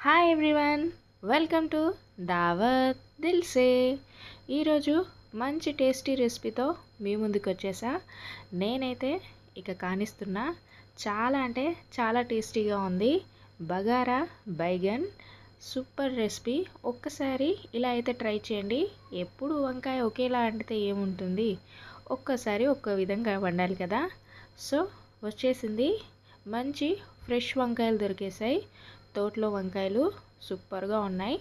Hi everyone, welcome to దావత్ దిల్సే. ఈరోజు మంచి టేస్టీ రెసిపీతో మీ ముందుకు వచ్చేసా. నేనైతే ఇక కానిస్తున్నా. చాలా అంటే చాలా టేస్టీగా ఉంది. Bagara baingan super recipe. ఒక్కసారి ఇలా అయితే ట్రై చేయండి. ఎప్పుడు వంకాయ ఒకేలా వండితే ఏముంటుంది, ఒక్కసారి ఒక్క విధంగా వండాలి కదా. సో వచ్చేసింది. మంచి ఫ్రెష్ వంకాయలు దొరికేసాయి. తోటలో వంకాయలు సూపర్గా ఉన్నాయి.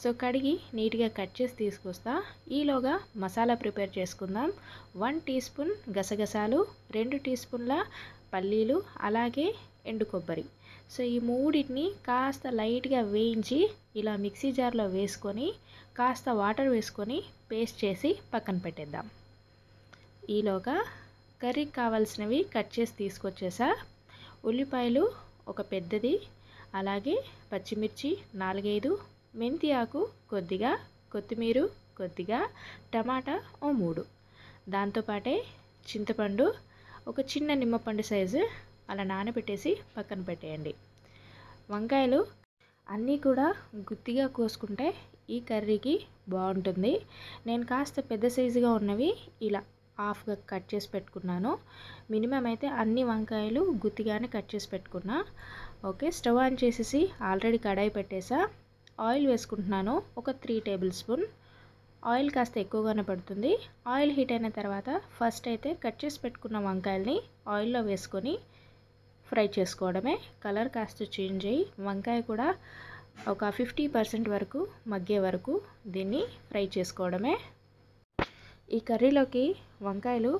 సో కడిగి నీట్గా కట్ చేసి తీసుకొస్తా. ఈలోగా మసాలా ప్రిపేర్ చేసుకుందాం. 1 టీ స్పూన్ గసగసాలు, 2 టీ స్పూన్ల పల్లీలు, అలాగే ఎండు కొబ్బరి. సో ఈ మూడింటిని కాస్త లైట్గా వేయించి ఇలా మిక్సీ జార్లో వేసుకొని కాస్త వాటర్ వేసుకొని పేస్ట్ చేసి పక్కన పెట్టేద్దాం. ఈలోగా కర్రీకి కావాల్సినవి కట్ చేసి తీసుకొచ్చేసా. ఉల్లిపాయలు ఒక పెద్దది, అలాగే పచ్చిమిర్చి 4-5, మెంతి ఆకు కొద్దిగా, కొత్తిమీర కొద్దిగా, టమాటా 3. దాంతోపాటే చింతపండు ఒక చిన్న నిమ్మపండు సైజు అలా నానబెట్టేసి పక్కన పెట్టేయండి. వంకాయలు అన్నీ కూడా గుత్తిగా కోసుకుంటే ఈ కర్రీకి బాగుంటుంది. నేను కాస్త పెద్ద సైజుగా ఉన్నవి ఇలా హాఫ్గా కట్ చేసి పెట్టుకున్నాను. మినిమం అయితే అన్ని వంకాయలు గుత్తిగానే కట్ చేసి పెట్టుకున్నా. ఓకే, స్టవ్ ఆన్ చేసేసి ఆల్రెడీ కడాయి పెట్టేసా. ఆయిల్ వేసుకుంటున్నాను ఒక 3 టేబుల్ స్పూన్. ఆయిల్ కాస్త ఎక్కువగానే పడుతుంది. ఆయిల్ హీట్ అయిన తర్వాత ఫస్ట్ అయితే కట్ చేసి పెట్టుకున్న వంకాయల్ని ఆయిల్లో వేసుకొని ఫ్రై చేసుకోవడమే. కలర్ కాస్త చేంజ్ అయ్యి వంకాయ కూడా ఒక 50% వరకు మగ్గే వరకు దీన్ని ఫ్రై చేసుకోవడమే. ఈ కర్రీలోకి వంకాయలు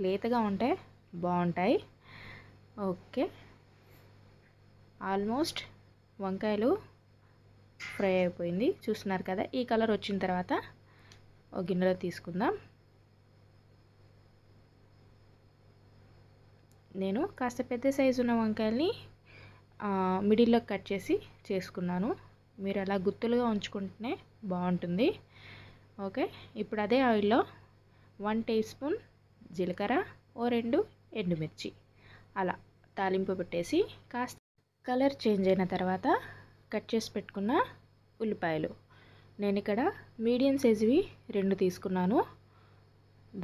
లేతగా ఉంటే బాగుంటాయి. ఓకే, ఆల్మోస్ట్ వంకాయలు ఫ్రై అయిపోయింది. చూస్తున్నారు కదా, ఈ కలర్ వచ్చిన తర్వాత ఒక గిన్నెలో తీసుకుందాం. నేను కాస్త పెద్ద సైజు ఉన్న వంకాయల్ని మిడిల్లో కట్ చేసి చేసుకున్నాను. మీరు అలా గుత్తులుగా ఉంచుకుంటేనే బాగుంటుంది. ఓకే, ఇప్పుడు అదే ఆయిల్లో 1 టీ స్పూన్ జీలకర్ర, 2 ఎండుమిర్చి అలా తాలింపు పెట్టేసి కాస్త కలర్ చేంజ్ అయిన తర్వాత కట్ చేసి పెట్టుకున్న ఉల్లిపాయలు, నేను ఇక్కడ మీడియం సైజువి 2 తీసుకున్నాను.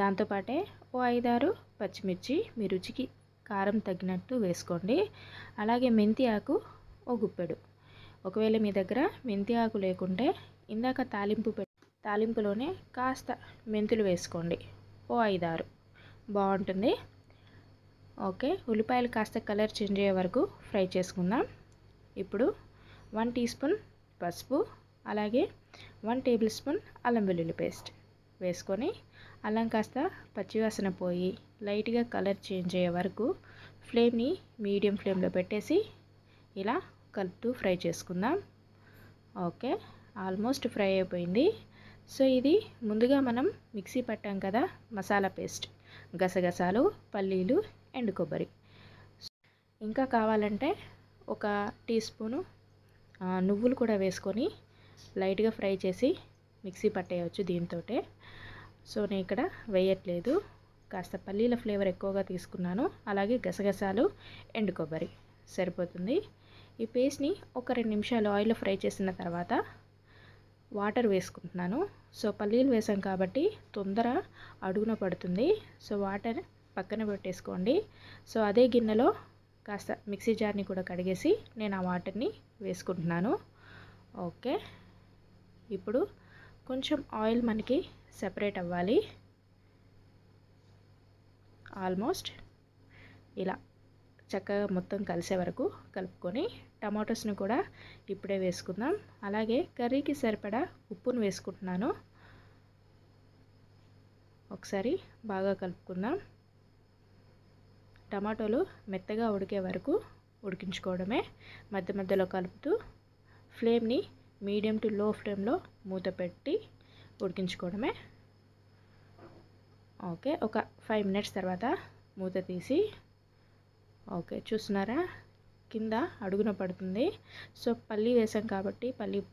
దాంతోపాటే 5-6 పచ్చిమిర్చి మీ రుచికి కారం తగ్గినట్టు వేసుకోండి. అలాగే మెంతి ఆకు ఒక గుప్పెడు. ఒకవేళ మీ దగ్గర మెంతి ఆకు లేకుంటే ఇందాక తాలింపులోనే కాస్త మెంతులు వేసుకోండి, 5-6 బాగుంటుంది. ఓకే, ఉల్లిపాయలు కాస్త కలర్ చేంజ్ అయ్యే వరకు ఫ్రై చేసుకుందాం. ఇప్పుడు 1 టీ స్పూన్ పసుపు, అలాగే 1 టేబుల్ స్పూన్ అల్లం వెల్లుల్లి పేస్ట్ వేసుకొని అల్లం కాస్త పచ్చివాసన పోయి లైట్గా కలర్ చేంజ్ అయ్యే వరకు ఫ్లేమ్ని మీడియం ఫ్లేమ్లో పెట్టేసి ఇలా కలుపుతూ ఫ్రై చేసుకుందాం. ఓకే, ఆల్మోస్ట్ ఫ్రై అయిపోయింది. సో ఇది ముందుగా మనం మిక్సీ పట్టాం కదా మసాలా పేస్ట్, గసగసాలు, పల్లీలు, ఎండు కొబ్బరి. ఇంకా కావాలంటే ఒక టీ స్పూను నువ్వులు కూడా వేసుకొని లైట్గా ఫ్రై చేసి మిక్సీ పట్టేయచ్చు దీంతో. సో నేను ఇక్కడ వేయట్లేదు, కాస్త పల్లీల ఫ్లేవర్ ఎక్కువగా తీసుకున్నాను. అలాగే గసగసాలు, ఎండు కొబ్బరి సరిపోతుంది. ఈ పేస్ట్ని ఒక 2 నిమిషాలు ఆయిల్లో ఫ్రై చేసిన తర్వాత వాటర్ వేసుకుంటున్నాను. సో పల్లీలు వేసాం కాబట్టి తొందర అడుగున పడుతుంది. సో వాటర్ పక్కన పెట్టేసుకోండి. సో అదే గిన్నెలో కాస్త మిక్సీ జార్ని కూడా కడిగేసి నేను ఆ వాటర్ని వేసుకుంటున్నాను. ఓకే, ఇప్పుడు కొంచెం ఆయిల్ మనకి సెపరేట్ అవ్వాలి. ఆల్మోస్ట్ ఇలా చక్కగా మొత్తం కలిసే వరకు కలుపుకొని టమాటోస్ని కూడా ఇప్పుడే వేసుకుందాం. అలాగే కర్రీకి సరిపడా ఉప్పును వేసుకుంటున్నాను. ఒకసారి బాగా కలుపుకుందాం. టమాటోలు మెత్తగా ఉడికే వరకు ఉడికించుకోవడమే. మధ్య మధ్యలో కలుపుతూ ఫ్లేమ్ని మీడియం టు లో ఫ్లేమ్లో మూత పెట్టి ఉడికించుకోవడమే. ఓకే, ఒక 5 మినిట్స్ తర్వాత మూత తీసి ఓకే చూస్తున్నారా, కింద అడుగున పడుతుంది. సో పల్లి వేసాం కాబట్టి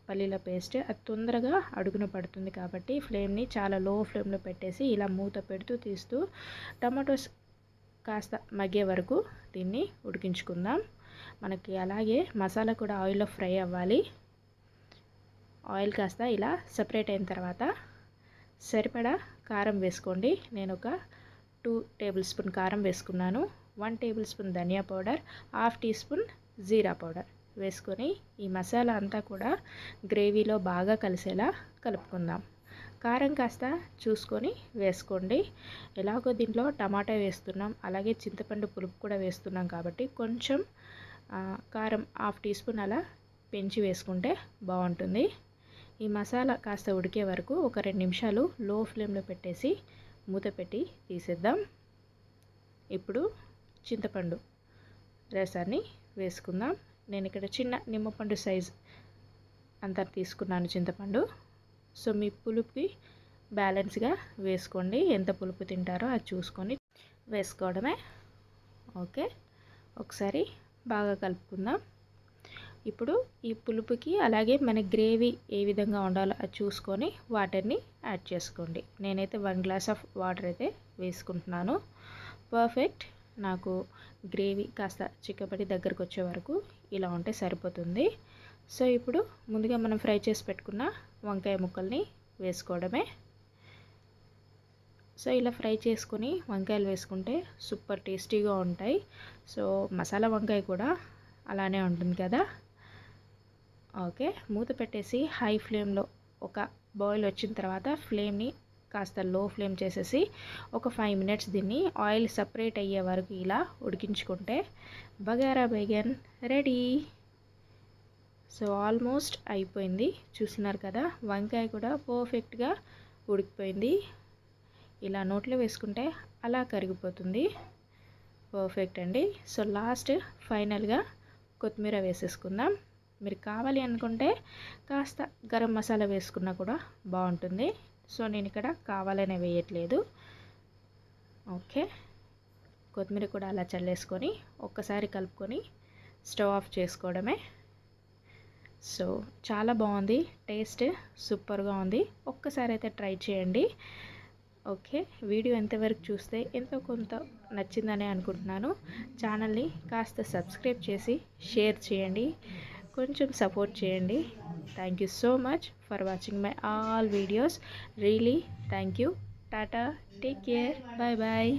పల్లీల పేస్ట్ అది తొందరగా అడుగున పడుతుంది కాబట్టి ఫ్లేమ్ని చాలా లో ఫ్లేమ్లో పెట్టేసి ఇలా మూత పెడుతూ తీస్తూ టమాటోస్ కాస్త మగ్గే వరకు దీన్ని ఉడికించుకుందాం. మనకి అలాగే మసాలా కూడా ఆయిల్లో ఫ్రై అవ్వాలి. ఆయిల్ కాస్త ఇలా సపరేట్ అయిన తర్వాత సరిపడా కారం వేసుకోండి. నేను ఒక 2 టేబుల్ స్పూన్ కారం వేసుకున్నాను. 1 టేబుల్ స్పూన్ ధనియా పౌడర్, హాఫ్ టీ స్పూన్ జీరా పౌడర్ వేసుకొని ఈ మసాలా అంతా కూడా గ్రేవీలో బాగా కలిసేలా కలుపుకుందాం. కారం కాస్త చూసుకొని వేసుకోండి. ఎలాగో దీంట్లో టమాటా వేస్తున్నాం, అలాగే చింతపండు పులుపు కూడా వేస్తున్నాం కాబట్టి కొంచెం కారం హాఫ్ టీ స్పూన్ అలా పెంచి వేసుకుంటే బాగుంటుంది. ఈ మసాలా కాస్త ఉడికే వరకు ఒక 2 నిమిషాలు లో ఫ్లేమ్లో పెట్టేసి మూత పెట్టి తీసేద్దాం. ఇప్పుడు చింతపండు రసాన్ని వేసుకుందాం. నేను ఇక్కడ చిన్న నిమ్మపండు సైజ్ అంతా తీసుకున్నాను చింతపండు. సో మీ పులుపుకి బ్యాలెన్స్గా వేసుకోండి, ఎంత పులుపు తింటారో అది చూసుకొని వేసుకోవడమే. ఓకే, ఒకసారి బాగా కలుపుకుందాం. ఇప్పుడు ఈ పులుపుకి అలాగే మన గ్రేవీ ఏ విధంగా ఉండాలో అది చూసుకొని వాటర్ని యాడ్ చేసుకోండి. నేనైతే 1 గ్లాస్ ఆఫ్ వాటర్ అయితే వేసుకుంటున్నాను. పర్ఫెక్ట్, నాకు గ్రేవీ కాస్త చిక్కబడి దగ్గరకు వచ్చే వరకు ఇలా ఉంటే సరిపోతుంది. సో ఇప్పుడు ముందుగా మనం ఫ్రై చేసి పెట్టుకున్న వంకాయ ముక్కల్ని వేసుకోవడమే. సో ఇలా ఫ్రై చేసుకుని వంకాయలు వేసుకుంటే సూపర్ టేస్టీగా ఉంటాయి. సో మసాలా వంకాయ కూడా అలానే ఉంటుంది కదా. ఓకే, మూత పెట్టేసి హై ఫ్లేమ్లో ఒక బాయిల్ వచ్చిన తర్వాత ఫ్లేమ్ని కాస్త లో ఫ్లేమ్ చేసేసి ఒక 5 మినిట్స్ దీన్ని ఆయిల్ సపరేట్ అయ్యే వరకు ఇలా ఉడికించుకుంటే bagara Baingan ready. So almost అయిపోయింది, చూస్తున్నారు కదా. వంకాయ కూడా పర్ఫెక్ట్గా ఉడికిపోయింది. ఇలా నోట్లో వేసుకుంటే అలా కరిగిపోతుంది. పర్ఫెక్ట్ అండి. సో లాస్ట్ ఫైనల్గా కొత్తిమీర వేసేసుకుందాం. మీరు కావాలి అనుకుంటే కాస్త గరం మసాలా వేసుకున్నా కూడా బాగుంటుంది. సో నేను ఇక్కడ కావాలనే వేయట్లేదు. ఓకే, కొత్తిమీర కూడా అలా చల్లేసుకొని ఒక్కసారి కలుపుకొని స్టవ్ ఆఫ్ చేసుకోవడమే. సో చాలా బాగుంది, టేస్ట్ సూపర్గా ఉంది. ఒక్కసారి అయితే ట్రై చేయండి. ఓకే, వీడియో ఎంతవరకు చూస్తే ఎంతో కొంత నచ్చిందనే అనుకుంటున్నాను. ఛానల్ని కాస్త సబ్స్క్రైబ్ చేసి షేర్ చేయండి, కొంచెం సపోర్ట్ చేయండి. Thank you so much for watching my all videos. Really thank you. Tata, take care, bye bye.